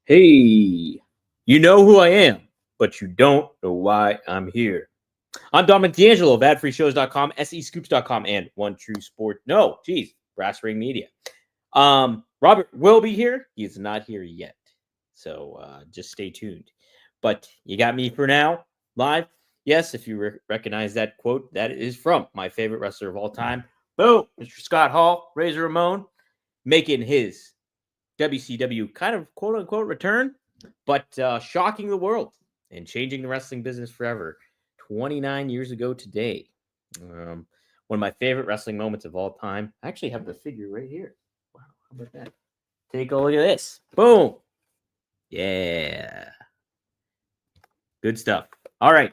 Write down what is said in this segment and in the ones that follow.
Hey, you know who I am, but you don't know why I'm here. I'm Dominic D'Angelo of adfreeshows.com, SEScoops.com, and One True Sport. No, geez, Brass Ring Media. Robert will be here. He's not here yet. So just stay tuned. But you got me for now, live. Yes, if you recognize that quote, that is from my favorite wrestler of all time. Boom, Mr. Scott Hall, Razor Ramon, making his WCW kind of quote unquote return, but shocking the world and changing the wrestling business forever 29 years ago today. Um, One of my favorite wrestling moments of all time. I actually have the figure right here. Wow, how about that? Take a look at this. Boom. Yeah. Good stuff. All right.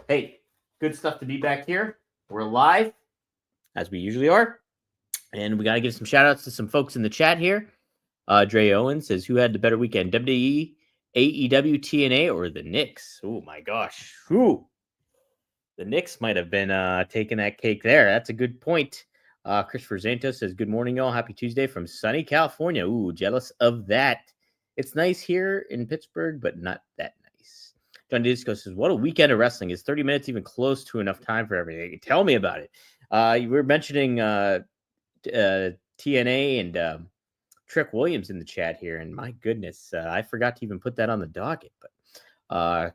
Hey, good stuff to be back here. We're live, as we usually are. And we got to give some shout outs to some folks in the chat here. Dre Owen says, who had the better weekend, WWE, AEW, TNA, or the Knicks? Oh, my gosh. Whew. The Knicks might have been taking that cake there. That's a good point. Christopher Zantos says, good morning, y'all. Happy Tuesday from sunny California. Ooh, jealous of that. It's nice here in Pittsburgh, but not that nice. John Disco says, what a weekend of wrestling. Is 30 minutes even close to enough time for everything? Tell me about it. You were mentioning TNA and Trick Williams in the chat here, and my goodness, I forgot to even put that on the docket. But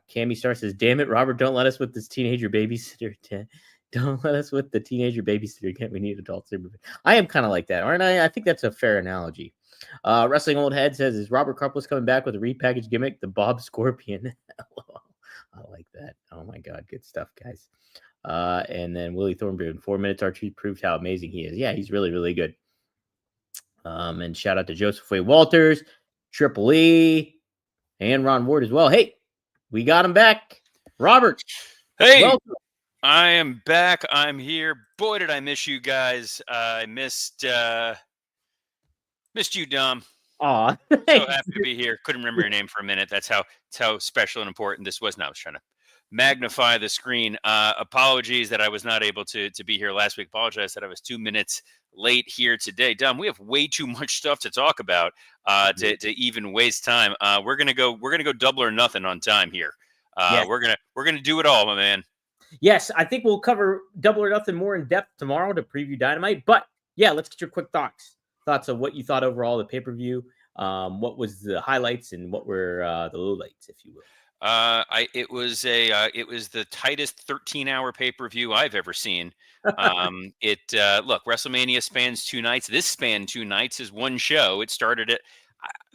Cammy Star says, "Damn it, Robert, don't let us with this teenager babysitter. Don't let us with the teenager babysitter. Can't we need adult supervision?" I am kind of like that, aren't I? I think that's a fair analogy. Wrestling Old Head says, "Is Robert Karplus coming back with a repackaged gimmick, the Bob Scorpion?" I like that. Oh my God, good stuff, guys. And then Willie Thornberry, in 4 minutes, Archie proved how amazing he is. Yeah, he's really, really good. And shout out to Joseph Way Walters, Triple E, and Ron Ward as well. Hey, we got him back. Robert. Hey, welcome. I am back. I'm here. Boy, did I miss you guys. I missed you, Dom. Aw. So happy to be here. Couldn't remember your name for a minute. That's how special and important this was. Now I was trying to magnify the screen. Apologies that I was not able to be here last week. Apologize that I was 2 minutes late here today. Dom, we have way too much stuff to talk about to even waste time. We're gonna go double or nothing on time here. Yes. We're gonna do it all, my man. Yes, I think we'll cover Double or Nothing more in depth tomorrow to preview Dynamite. But yeah, let's get your quick thoughts of what you thought overall of the pay-per-view. What was the highlights and what were the lowlights, if you will? It was the tightest 13-hour pay-per-view I've ever seen. Look, WrestleMania spans 2 nights. This spanned 2 nights as one show. It started at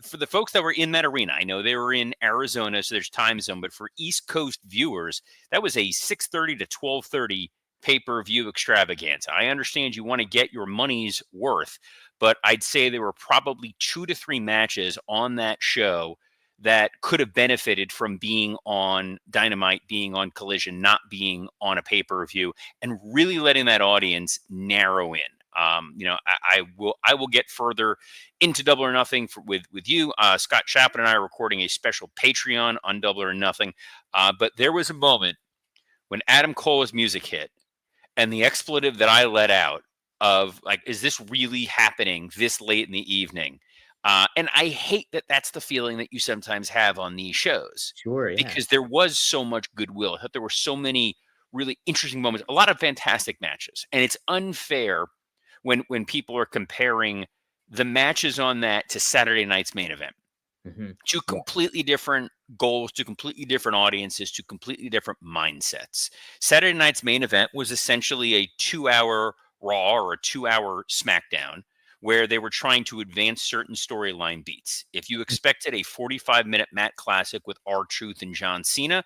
for the folks that were in that arena. I know they were in Arizona, so there's time zone, but for East Coast viewers, that was a 6:30 to 12:30 pay-per-view extravaganza. I understand you want to get your money's worth, but I'd say there were probably 2 to 3 matches on that show that could have benefited from being on Dynamite, being on Collision, not being on a pay-per-view, and really letting that audience narrow in. I will get further into Double or Nothing with you. Scott Chapman and I are recording a special Patreon on Double or Nothing. But there was a moment when Adam Cole's music hit and the expletive that I let out of like, is this really happening this late in the evening? And I hate that that's the feeling that you sometimes have on these shows. Sure, yeah. Because there was so much goodwill. I thought there were so many really interesting moments, a lot of fantastic matches. And it's unfair when people are comparing the matches on that to Saturday night's main event. Mm-hmm. Two completely different goals, to completely different audiences, to completely different mindsets. Saturday night's main event was essentially a 2-hour Raw or a 2-hour SmackDown where they were trying to advance certain storyline beats. If you expected a 45-minute Matt Classic with R-Truth and John Cena,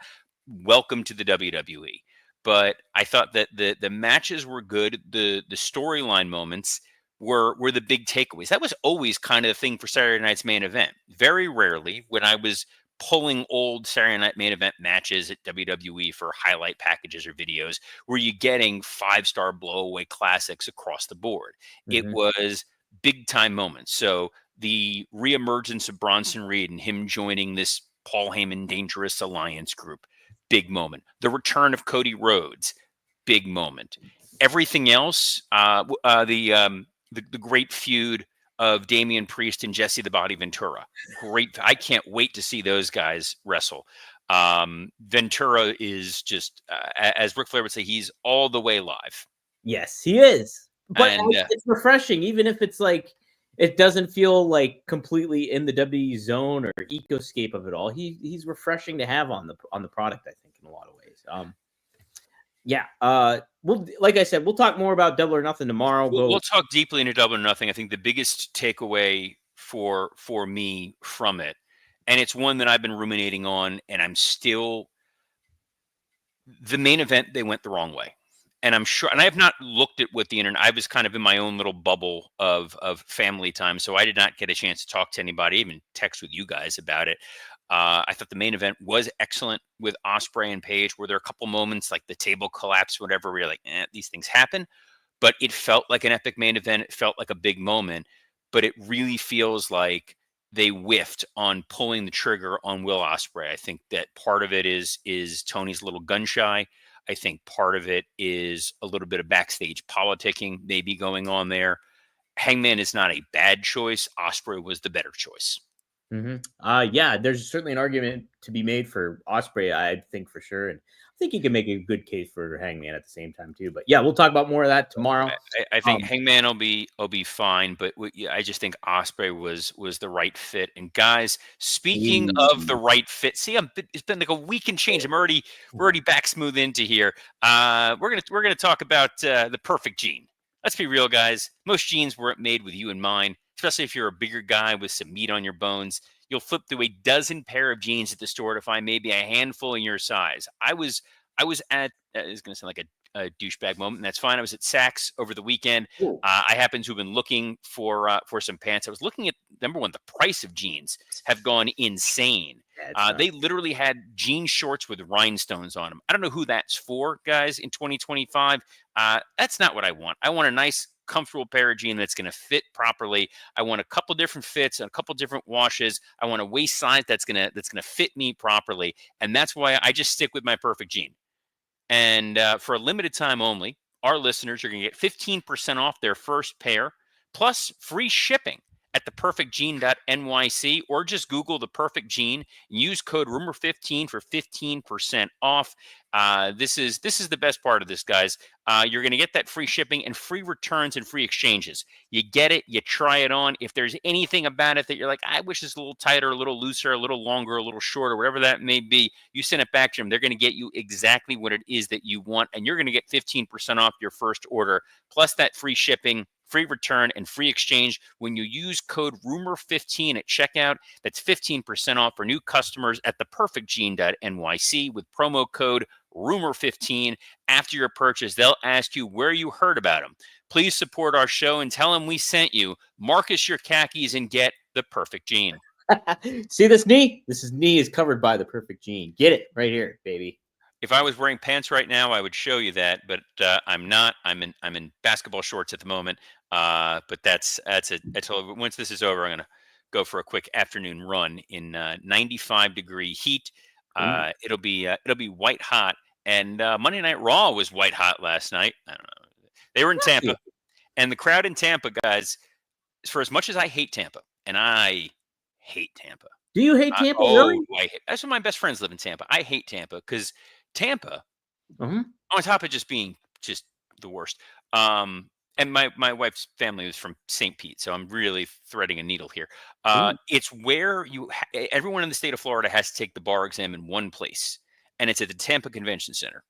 welcome to the WWE. But I thought that the matches were good. The storyline moments were the big takeaways. That was always kind of the thing for Saturday night's main event. Very rarely when I was pulling old Saturday Night Main Event matches at WWE for highlight packages or videos, were you getting 5-star blowaway classics across the board. Mm-hmm. It was big time moments. So the reemergence of Bronson Reed and him joining this Paul Heyman Dangerous Alliance group, big moment. The return of Cody Rhodes, big moment. Everything else, the great feud of Damian Priest and Jesse the Body Ventura. Great. I can't wait to see those guys wrestle. Ventura is just, as Ric Flair would say, he's all the way live. Yes, he is. But And it's refreshing, even if it's like it doesn't feel like completely in the WWE zone or ecoscape of it all. He's refreshing to have on the product, I think, in a lot of ways. Yeah. We'll, like I said, we'll talk more about Double or Nothing tomorrow. we'll talk deeply into Double or Nothing. I think the biggest takeaway for me from it, and it's one that I've been ruminating on, and I'm still, the main event, they went the wrong way. And I'm sure, and I have not looked at what the internet, I was kind of in my own little bubble of family time. So I did not get a chance to talk to anybody, even text with you guys about it. I thought the main event was excellent with Ospreay and Paige. Were there a couple moments like the table collapse, whatever, where you're like, these things happen. But it felt like an epic main event. It felt like a big moment. But it really feels like they whiffed on pulling the trigger on Will Ospreay. I think that part of it is Tony's a little gun shy. I think part of it is a little bit of backstage politicking maybe going on there. Hangman is not a bad choice. Ospreay was the better choice. Yeah, there's certainly an argument to be made for Ospreay, I think, for sure. And I think he can make a good case for Hangman at the same time too. But yeah, we'll talk about more of that tomorrow. I think Hangman will be fine, but I just think Ospreay was the right fit. And guys, speaking of the right fit, see, it's been like a week and change. We're already back smooth into here. We're gonna talk about the perfect gene. Let's be real, guys. Most jeans weren't made with you in mind, especially if you're a bigger guy with some meat on your bones. You'll flip through a dozen pair of jeans at the store to find maybe a handful in your size. I was at, it's going to sound like a douchebag moment, and that's fine. I was at Saks over the weekend. I happened to have been looking for some pants. I was looking at, number one, the price of jeans have gone insane. They literally had jean shorts with rhinestones on them. I don't know who that's for, guys, in 2025. That's not what I want. I want a nice, comfortable pair of jeans that's going to fit properly. I want a couple different fits and a couple different washes. I want a waist size that's going to fit me properly. And that's why I just stick with my perfect jean. And for a limited time only, our listeners are going to get 15% off their first pair, plus free shipping at theperfectgene.nyc, or just Google The Perfect Gene and use code Rumor15 for 15% off. This is the best part of this, guys. You're going to get that free shipping and free returns and free exchanges. You get it, you try it on. If there's anything about it that you're like, I wish it's a little tighter, a little looser, a little longer, a little shorter, whatever that may be, you send it back to them. They're going to get you exactly what it is that you want, and you're going to get 15% off your first order, plus that free shipping, free return, and free exchange when you use code Rumor15 at checkout. That's 15% off for new customers at theperfectgene.nyc with promo code Rumor15. After your purchase, they'll ask you where you heard about them. Please support our show and tell them we sent you. Marcus your khakis and get the perfect gene. See this knee? This knee is covered by the perfect gene. Get it right here, baby. If I was wearing pants right now, I would show you that, but I'm not. I'm in basketball shorts at the moment. But that's it. Once this is over, I'm gonna go for a quick afternoon run in 95-degree heat. It'll be white hot. And Monday Night Raw was white hot last night. I don't know. They were in Tampa, and the crowd in Tampa, guys. For as much as I hate Tampa, and I hate Tampa. Do you hate Tampa? Really? That's why my best friends live in Tampa. I hate Tampa because Tampa, on top of just being just the worst. And my wife's family was from St. Pete, so I'm really threading a needle here. It's where everyone in the state of Florida has to take the bar exam in one place, and it's at the Tampa Convention Center.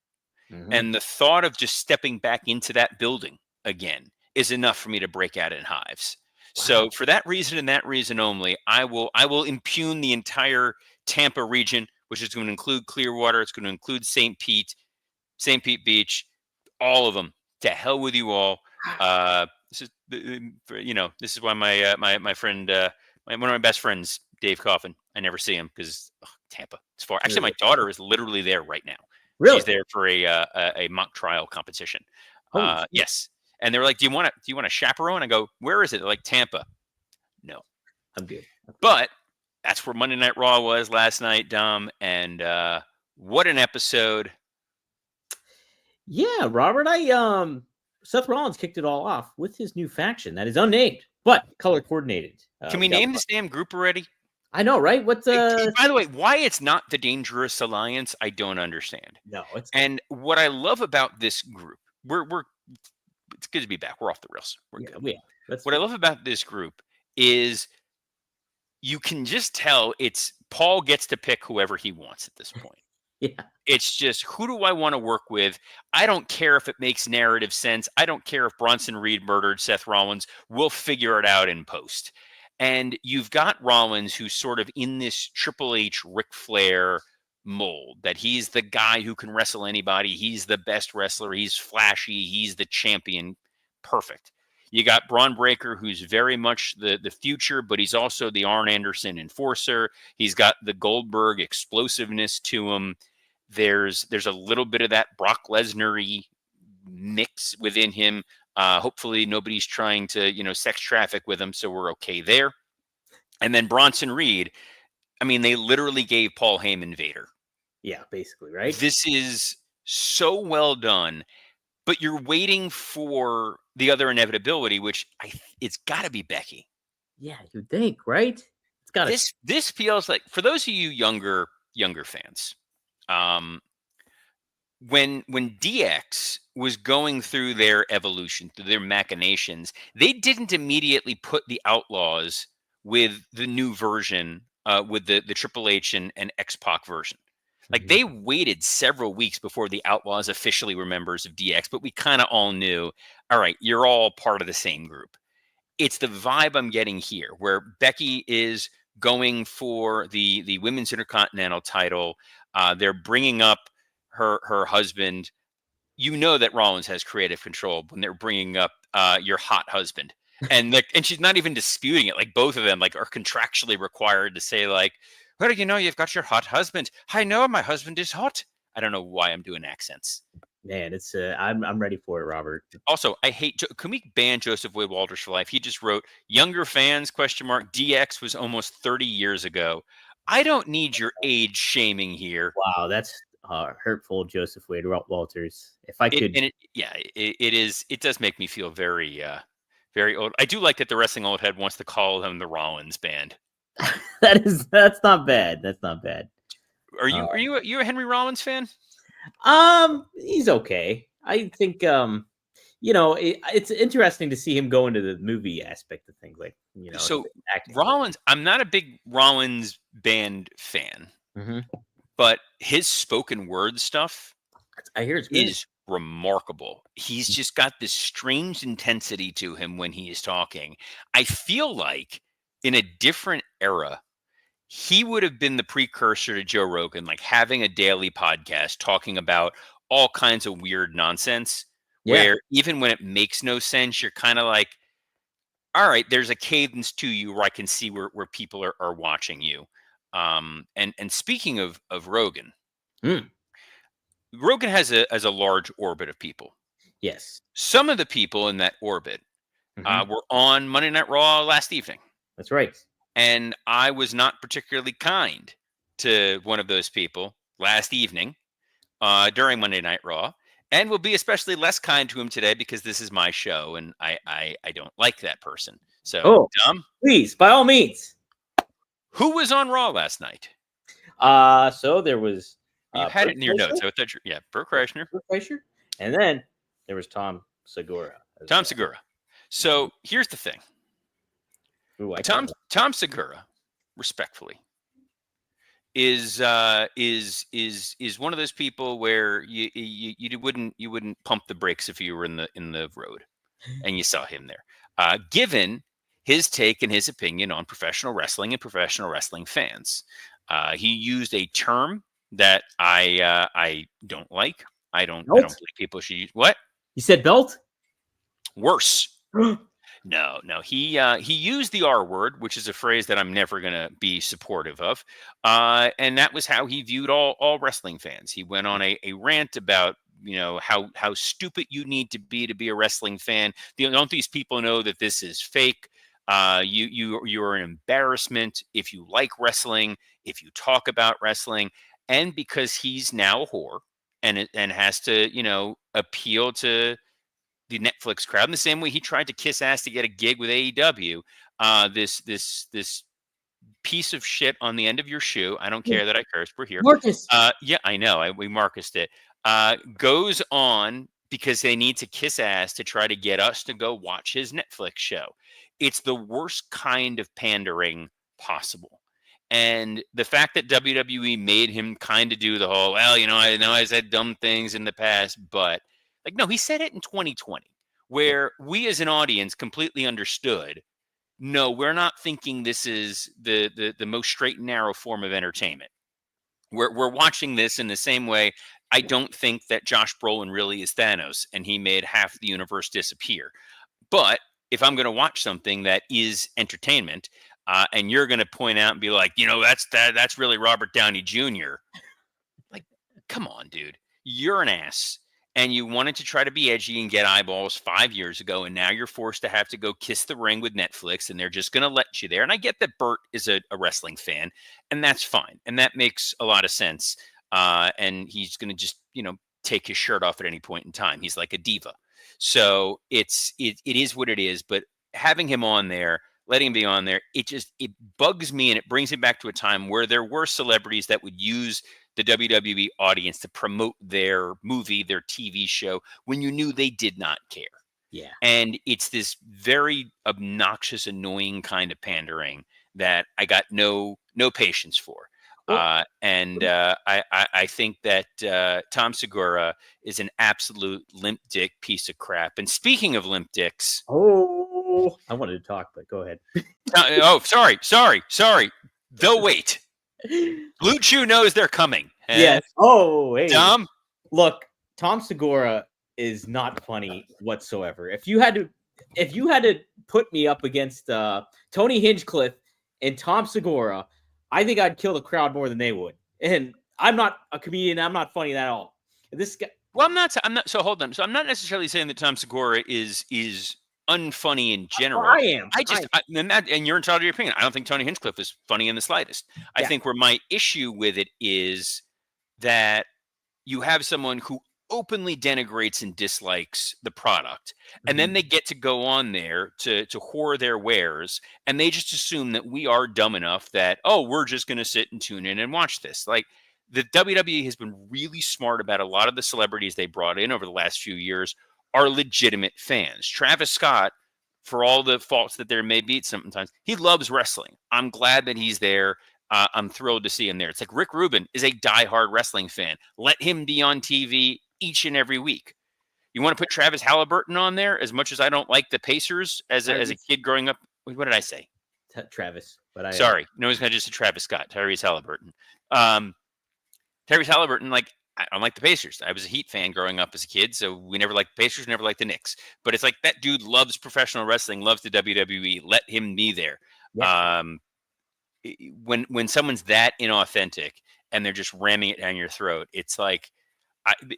And the thought of just stepping back into that building again is enough for me to break out in hives. Wow. So for that reason and that reason only, I will impugn the entire Tampa region, which is going to include Clearwater. It's going to include St. Pete Beach, all of them. To hell with you all. This is why my friend, one of my best friends, Dave Coffin, I never see him because Tampa. It's far. Actually, my daughter is literally there right now. Really? She's there for a mock trial competition. Yes. And they were like, "Do you want a chaperone?" I go, "Where is it?" They're like, "Tampa." No, I'm good. But that's where Monday Night Raw was last night, Dom. And what an episode! Yeah, Robert. Seth Rollins kicked it all off with his new faction that is unnamed. but color coordinated. Can We we got. name this damn group already? I know, right? What's By the way, why it's not the Dangerous Alliance, I don't understand. No, it's And what I love about this group, we're it's good to be back. We're off the rails. We're yeah, good. yeah. That's What I love about this group is you can just tell it's Paul gets to pick whoever he wants at this point. yeah, It's just who do I want to work with? I don't care if it makes narrative sense. I don't care if Bronson Reed murdered Seth Rollins. We'll figure it out in post. And you've got Rollins who's sort of in this Triple H Ric Flair mold that he's the guy who can wrestle anybody. He's the best wrestler. He's flashy. He's the champion. Perfect. You got Braun Breaker, who's very much the future, but he's also the Arn Anderson enforcer. He's got the Goldberg explosiveness to him. There's a little bit of that Brock Lesnar-y mix within him. Hopefully nobody's trying to, sex traffic with him, so we're okay there. And then Bronson Reed, I mean, they literally gave Paul Heyman Vader. yeah, basically, right? This is so well done, but you're waiting for the other inevitability, which it's got to be Becky. Yeah, you think, right? It's got This feels like, for those of you younger fans, when DX was going through their evolution, through their machinations, they didn't immediately put the Outlaws with the new version, with the Triple H and X-Pac version. Like they waited several weeks before the Outlaws officially were members of DX, but we kind of all knew, all right, you're all part of the same group. It's the vibe I'm getting here, where Becky is going for the Women's Intercontinental title. They're bringing up her husband. You know that Rollins has creative control when they're bringing up your hot husband, and she's not even disputing it. Like both of them are contractually required to say well, you've got your hot husband. I know my husband is hot. I don't know why I'm doing accents. Man, it's I'm ready for it, Robert. Also, I hate. Can we ban Joseph Wade Walters for life? He just wrote "younger fans?" DX was almost 30 years ago. I don't need your age shaming here. Wow, that's hurtful, Joseph Wade Walters. If I could, it is. It does make me feel very, very old. I do like that the wrestling old head wants to call them the Rollins Band. that's not bad. That's not bad. Are you a Henry Rollins fan? He's okay. I think it's interesting to see him go into the movie aspect of things, So Rollins, I'm not a big Rollins Band fan, but his spoken word stuff, I hear is remarkable. He's just got this strange intensity to him when he is talking. I feel like in a different era, he would have been the precursor to Joe Rogan, having a daily podcast talking about all kinds of weird nonsense, where even when it makes no sense, you're kind of like, all right, there's a cadence to you where I can see where people are watching you. And speaking of Rogan, Rogan has a large orbit of people. Yes. Some of the people in that orbit were on Monday Night Raw last evening. That's right. And I was not particularly kind to one of those people last evening during Monday Night Raw, and will be especially less kind to him today because this is my show and I don't like that person. So, Dom, please, by all means. Who was on Raw last night? So there was. You had it in your notes. Bert Kreischer. And then there was Tom Segura. Segura. So here's the thing. Tom Segura, respectfully, is one of those people where you wouldn't pump the brakes if you were in the road and you saw him there. Given his take and his opinion on professional wrestling and professional wrestling fans, he used a term that I don't like. I don't believe people should use. What? You said belt? Worse. No. He used the R word, which is a phrase that I'm never going to be supportive of. And that was how he viewed all wrestling fans. He went on a rant about, how stupid you need to be a wrestling fan. Don't these people know that this is fake? You're an embarrassment if you like wrestling, if you talk about wrestling. And because he's now a whore and has to, appeal to the Netflix crowd in the same way he tried to kiss ass to get a gig with AEW. This piece of shit on the end of your shoe. I don't care that I cursed. We're here. Marcus. Yeah, I know. We Marcused it. Goes on because they need to kiss ass to try to get us to go watch his Netflix show. It's the worst kind of pandering possible. And the fact that WWE made him kind of do the whole, well, I know I said dumb things in the past, but like, no, he said it in 2020, where we as an audience completely understood. No, we're not thinking this is the most straight and narrow form of entertainment. We're watching this in the same way. I don't think that Josh Brolin really is Thanos and he made half the universe disappear. But if I'm going to watch something that is entertainment, and you're going to point out and be like, that's really Robert Downey Jr. Like, come on, dude, you're an ass. And you wanted to try to be edgy and get eyeballs 5 years ago, and now you're forced to have to go kiss the ring with Netflix, and they're just going to let you there. And I get that Bert is a wrestling fan, and that's fine, and that makes a lot of sense. And he's going to just, take his shirt off at any point in time. He's like a diva, so it is what it is. But having him on there, letting him be on there, it bugs me, and it brings me back to a time where there were celebrities that would use the WWE audience to promote their movie, their TV show, when you knew they did not care. Yeah. And it's this very obnoxious, annoying kind of pandering that I got no patience for. I think that Tom Segura is an absolute limp dick piece of crap. And speaking of limp dicks, I wanted to talk, but go ahead. Sorry. They'll wait. Blue Chew knows they're coming. Yes. Oh, hey. Tom? Look, Tom Segura is not funny whatsoever. If you had to put me up against Tony Hinchcliffe and Tom Segura, I think I'd kill the crowd more than they would. And I'm not a comedian. I'm not funny at all. This guy. Well, I'm not. So hold on. So I'm not necessarily saying that Tom Segura is unfunny in general. I am. And you're entitled to your opinion. I don't think Tony Hinchcliffe is funny in the slightest. I think where my issue with it is that you have someone who openly denigrates and dislikes the product, and then they get to go on there to whore their wares, and they just assume that we are dumb enough that, we're just going to sit and tune in and watch this. Like, the WWE has been really smart about a lot of the celebrities they brought in over the last few years are legitimate fans. Travis Scott, for all the faults that there may be sometimes, he loves wrestling. I'm glad that he's there. I'm thrilled to see him there. It's like Rick Rubin is a diehard wrestling fan. Let him be on TV each and every week. You want to put Travis Halliburton on there? As much as I don't like the Pacers as a kid growing up, what did I say? Travis, sorry, no, it's kind of just a Travis Scott, Tyrese Halliburton. Tyrese Halliburton, like, I don't like the Pacers. I was a Heat fan growing up as a kid, so we never liked the Pacers, never liked the Knicks. But it's like that dude loves professional wrestling, loves the WWE. Let him be there. Yeah. When someone's that inauthentic and they're just ramming it down your throat, it's like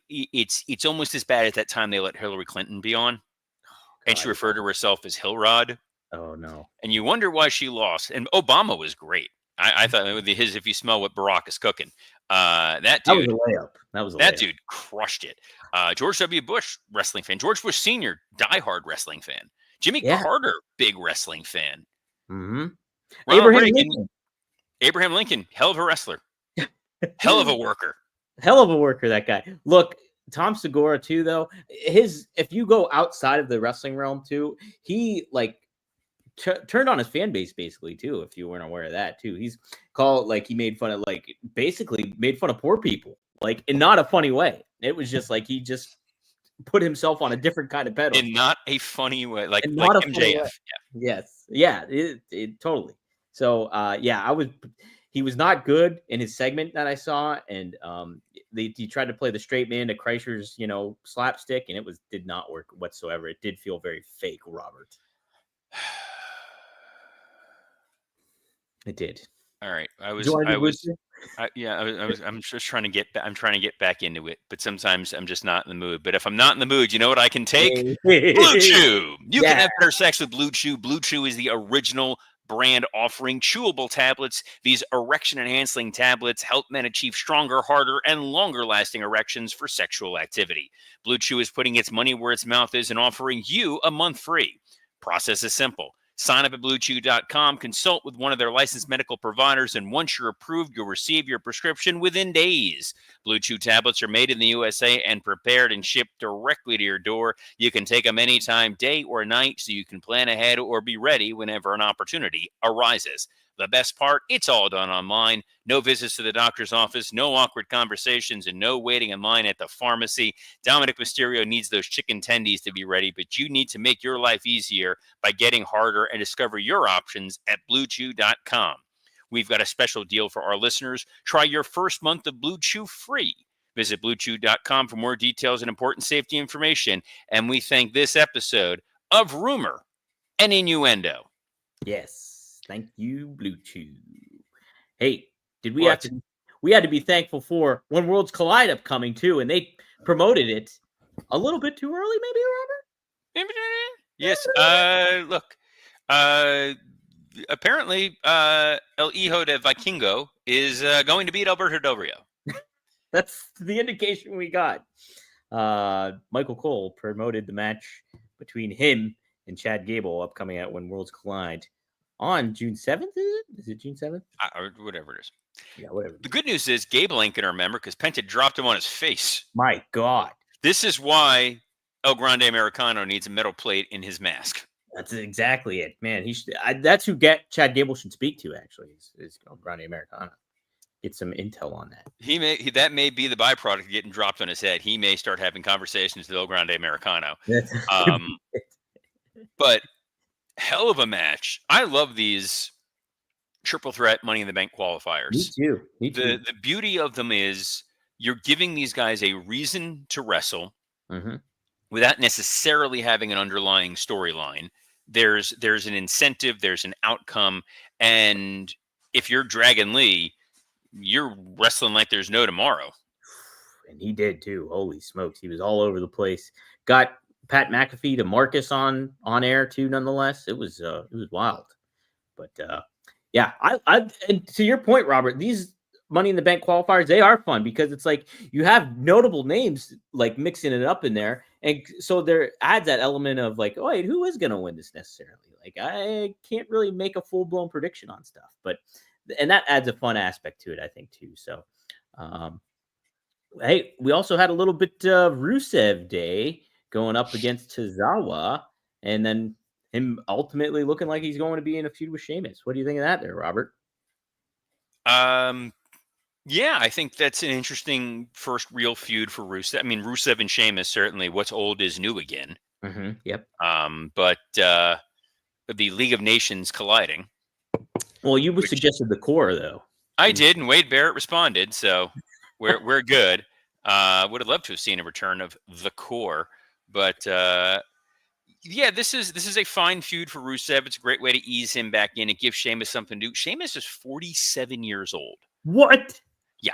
it's almost as bad as that time they let Hillary Clinton be on, and she referred to herself as Hillrod. Oh no! And you wonder why she lost. And Obama was great. I thought with his "If you smell what Barack is cooking," that dude, that was a that layup. Dude crushed it. George W. Bush, wrestling fan. George Bush Sr., diehard wrestling fan. Jimmy Carter, big wrestling fan. Mm-hmm. Abraham Lincoln, hell of a wrestler, hell of a worker. Hell of a worker, that guy. Look, Tom Segura too, though. If you go outside of the wrestling realm too, he turned on his fan base basically too. If you weren't aware of that too, he's called he made fun of basically made fun of poor people, in not a funny way. It was just he just put himself on a different kind of pedal in not a funny way, like MJF. Yes, yeah, it totally. So he was not good in his segment that I saw, and he tried to play the straight man to Kreischer's, slapstick, and it did not work whatsoever. It did feel very fake, Robert. It did. All right, I'm just trying to get back into it, but sometimes I'm just not in the mood. But if I'm not in the mood, you know what I can take? Blue Chew. You can have better sex with Blue Chew. Blue Chew is the original brand offering chewable tablets. These erection enhancing tablets help men achieve stronger, harder, and longer lasting erections for sexual activity. Blue Chew is putting its money where its mouth is and offering you a month free. Process is simple. Sign up at BlueChew.com, consult with one of their licensed medical providers, and once you're approved, you'll receive your prescription within days. Blue Chew tablets are made in the USA and prepared and shipped directly to your door. You can take them anytime, day or night, so you can plan ahead or be ready whenever an opportunity arises. The best part, it's all done online. No visits to the doctor's office, no awkward conversations, and no waiting in line at the pharmacy. Dominic Mysterio needs those chicken tendies to be ready, but you need to make your life easier by getting harder and discover your options at BlueChew.com. We've got a special deal for our listeners. Try your first month of Blue Chew free. Visit BlueChew.com for more details and important safety information. And we thank this episode of Rumor and Innuendo. Yes. Thank you, Blue Chew. Hey, did we What? have to? We had to be thankful for When Worlds Collide upcoming too, and they promoted it a little bit too early, maybe, Robert. Yes. Look. Apparently, El Hijo de Vikingo is going to beat Alberto Del Rio. That's the indication we got. Michael Cole promoted the match between him and Chad Gable upcoming at When Worlds Collide on June 7th. Is it June 7th? Or whatever it is. Yeah, whatever. The good news is Gable ain't going to remember because Penta dropped him on his face. My God. This is why El Grande Americano needs a metal plate in his mask. That's exactly it, man. He should. That's who Chad Gable should speak to. Actually, is El Grande Americano. Get some intel on that. That may be the byproduct of getting dropped on his head. He may start having conversations with El Grande Americano. But hell of a match. I love these triple threat Money in the Bank qualifiers. Me too. Me too. The beauty of them is you're giving these guys a reason to wrestle without necessarily having an underlying storyline. There's an incentive, there's an outcome, and if you're Dragon Lee, you're wrestling like there's no tomorrow. And he did too. Holy smokes, he was all over the place. Got Pat McAfee to Marcus on air too. Nonetheless, it was wild. But yeah, I and to your point, Robert, these Money in the Bank qualifiers, they are fun because it's like you have notable names like mixing it up in there, and so there adds that element of like, oh wait, who is going to win this necessarily? Like I can't really make a full blown prediction on stuff, and that adds a fun aspect to it, I think too. So, hey, we also had a little bit of Rusev Day going up against Tozawa, and then him ultimately looking like he's going to be in a feud with Sheamus. What do you think of that there, Robert? Yeah, I think that's an interesting first real feud for Rusev. I mean, Rusev and Sheamus, certainly what's old is new again. Yep. But the League of Nations colliding. Well, you suggested the core, though. I did, and Wade Barrett responded, so we're good. Would have loved to have seen a return of the core, but yeah, this is a fine feud for Rusev. It's a great way to ease him back in and give Sheamus something to do. Sheamus is 47 years old. What? Yeah,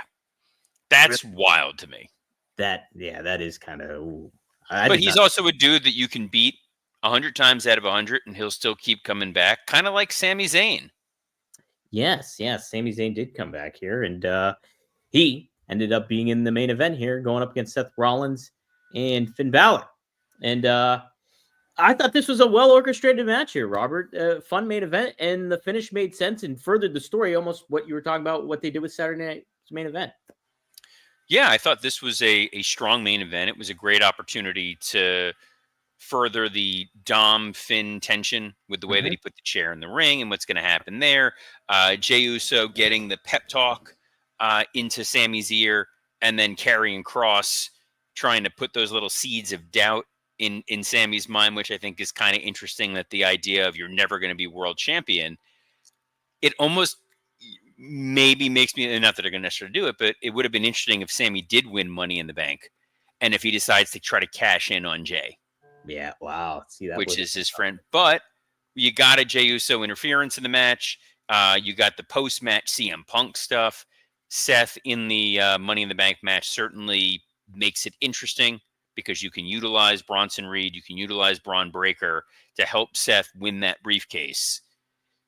that's wild to me. That is kind of. But he's also a dude that you can beat 100 times out of 100, and he'll still keep coming back, kind of like Sami Zayn. Yes, Sami Zayn did come back here, and he ended up being in the main event here, going up against Seth Rollins and Finn Balor. And I thought this was a well-orchestrated match here, Robert. Fun main event, and the finish made sense and furthered the story, almost what you were talking about, what they did with Saturday night's main event. Yeah, I thought this was a strong main event. It was a great opportunity to further the Dom Finn tension with the way that he put the chair in the ring and what's going to happen there. Jey Uso getting the pep talk into Sammy's ear, and then Karrion Kross trying to put those little seeds of doubt in Sammy's mind, which I think is kind of interesting, that the idea of you're never going to be world champion, it almost maybe makes me, not that they're going to necessarily do it, but it would have been interesting if Sammy did win Money in the Bank and if he decides to try to cash in on Jey. Yeah, wow. See that, which is his friend. But you got a Jey Uso interference in the match. You got the post-match CM Punk stuff. Seth in the Money in the Bank match certainly makes it interesting because you can utilize Bronson Reed, you can utilize Braun Breaker to help Seth win that briefcase.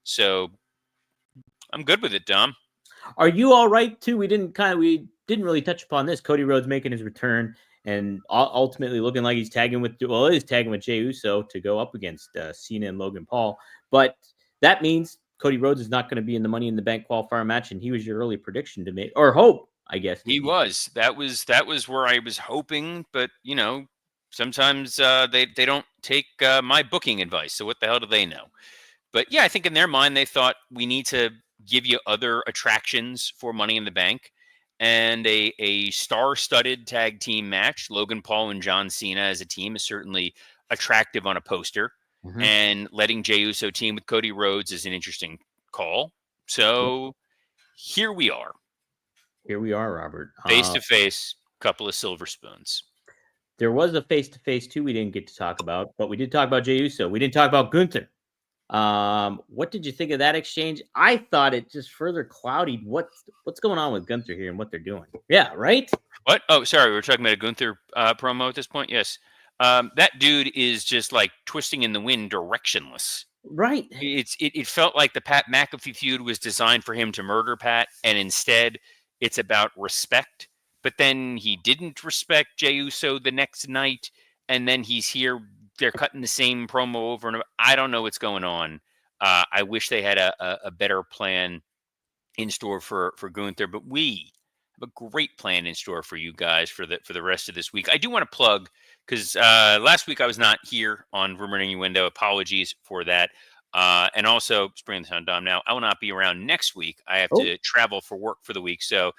So I'm good with it, Dom. Are you all right too? We didn't really touch upon this. Cody Rhodes making his return and ultimately looking like he's tagging with Jey Uso to go up against Cena and Logan Paul. But that means Cody Rhodes is not going to be in the Money in the Bank qualifier match, and he was your early prediction to make, or hope, I guess. He was. That was where I was hoping, but sometimes they don't take my booking advice. So what the hell do they know? But yeah, I think in their mind they thought we need to give you other attractions for Money in the Bank, and a star-studded tag team match. Logan Paul and John Cena as a team is certainly attractive on a poster, and letting Jey Uso team with Cody Rhodes is an interesting call. So here we are. Here we are, Robert. Face to face, couple of silver spoons. There was a face to face too we didn't get to talk about, but we did talk about Jey Uso. We didn't talk about Gunther. What did you think of that exchange? I thought it just further clouded what's going on with Gunther here and what they're doing. Yeah, right? What? Oh, sorry, we're talking about a Gunther promo at this point. Yes, that dude is just like twisting in the wind, directionless. Right. It felt like the Pat McAfee feud was designed for him to murder Pat, and instead it's about respect. But then he didn't respect Jey Uso the next night, and then he's here. They're cutting the same promo over and over. I don't know what's going on. I wish they had a better plan in store for Gunther, but we have a great plan in store for you guys for the rest of this week. I do want to plug, because last week I was not here on Rumor and Innuendo. Apologies for that. And also, spring this on Dom now, I will not be around next week. I have to travel for work for the week. So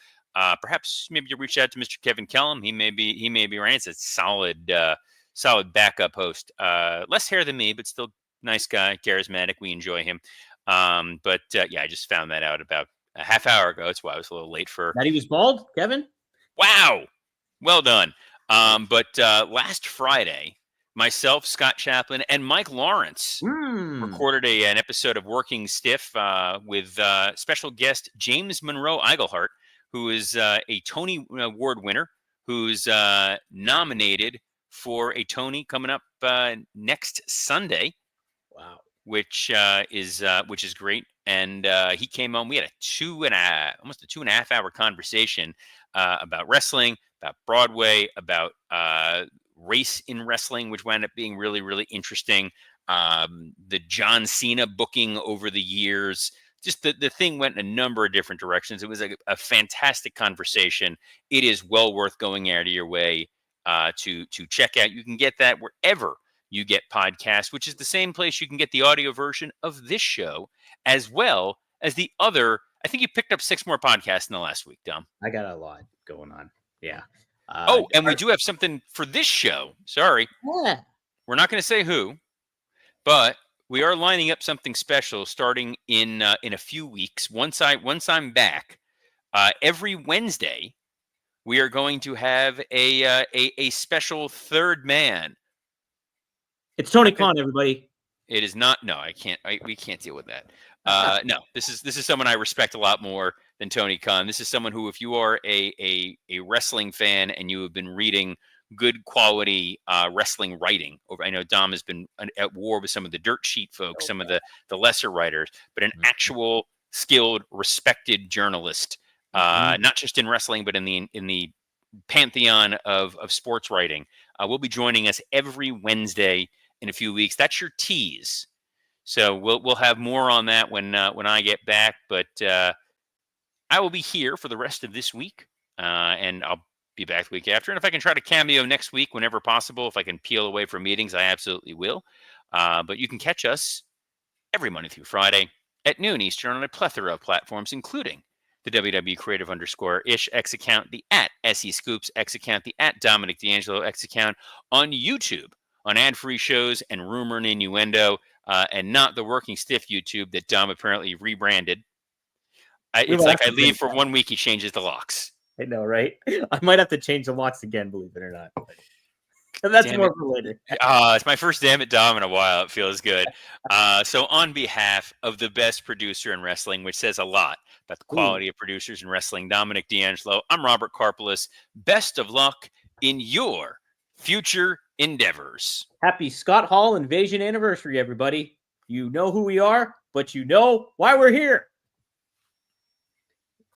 perhaps maybe you reach out to Mr. Kevin Kellum. He may be around. It's a solid backup host. Less hair than me, but still nice guy, charismatic. We enjoy him. But yeah, I just found that out about a half hour ago. That's why I was a little late for that. He was bald, Kevin. Wow, well done. But last Friday, myself, Scott Chaplin, and Mike Lawrence recorded an episode of Working Stiff with special guest James Monroe Iglehart, who is a Tony Award winner, who's nominated for a Tony coming up next Sunday. Wow. Which is great. And he came on. We had almost a 2.5 hour conversation about wrestling, about Broadway, about race in wrestling, which wound up being really, really interesting. The John Cena booking over the years. Just the thing went in a number of different directions. It was a fantastic conversation. It is well worth going out of your way to check out. You can get that wherever you get podcasts, which is the same place you can get the audio version of this show, as well as the other. I think you picked up 6 more podcasts in the last week, Dom. I got a lot going on. Yeah. And we do have something for this show. Sorry. Yeah. We're not going to say who, but we are lining up something special starting in a few weeks. Once I'm back, every Wednesday, we are going to have a special third man. It's Tony Khan, everybody. It is not. No, I can't. We can't deal with that. No, this is someone I respect a lot more than Tony Khan. This is someone who, if you are a wrestling fan and you have been reading good quality wrestling writing over, I know Dom has been at war with some of the dirt sheet folks, some of the lesser writers, but an actual skilled, respected journalist, not just in wrestling, but in the pantheon of sports writing, will be joining us every Wednesday in a few weeks. That's your tease. So we'll have more on that when I get back. But I will be here for the rest of this week, and I'll be back the week after. And if I can try to cameo next week, whenever possible, if I can peel away from meetings, I absolutely will. But you can catch us every Monday through Friday at noon Eastern on a plethora of platforms, including the WW Creative _ish X account, the @SE Scoops X account, the @Dominic D'Angelo X account, on YouTube, on ad-free shows and Rumor and Innuendo, and not the Working Stiff YouTube that Dom apparently rebranded. It's like I leave for 1 week, he changes the locks. I know, right? I might have to change the locks again, believe it or not. That's more for later. It's my first Damn It Dom in a while. It feels good. So on behalf of the best producer in wrestling, which says a lot about the quality of producers in wrestling, Dominic D'Angelo, I'm Robert Karpelis. Best of luck in your future endeavors. Happy Scott Hall Invasion anniversary, everybody. You know who we are, but you know why we're here.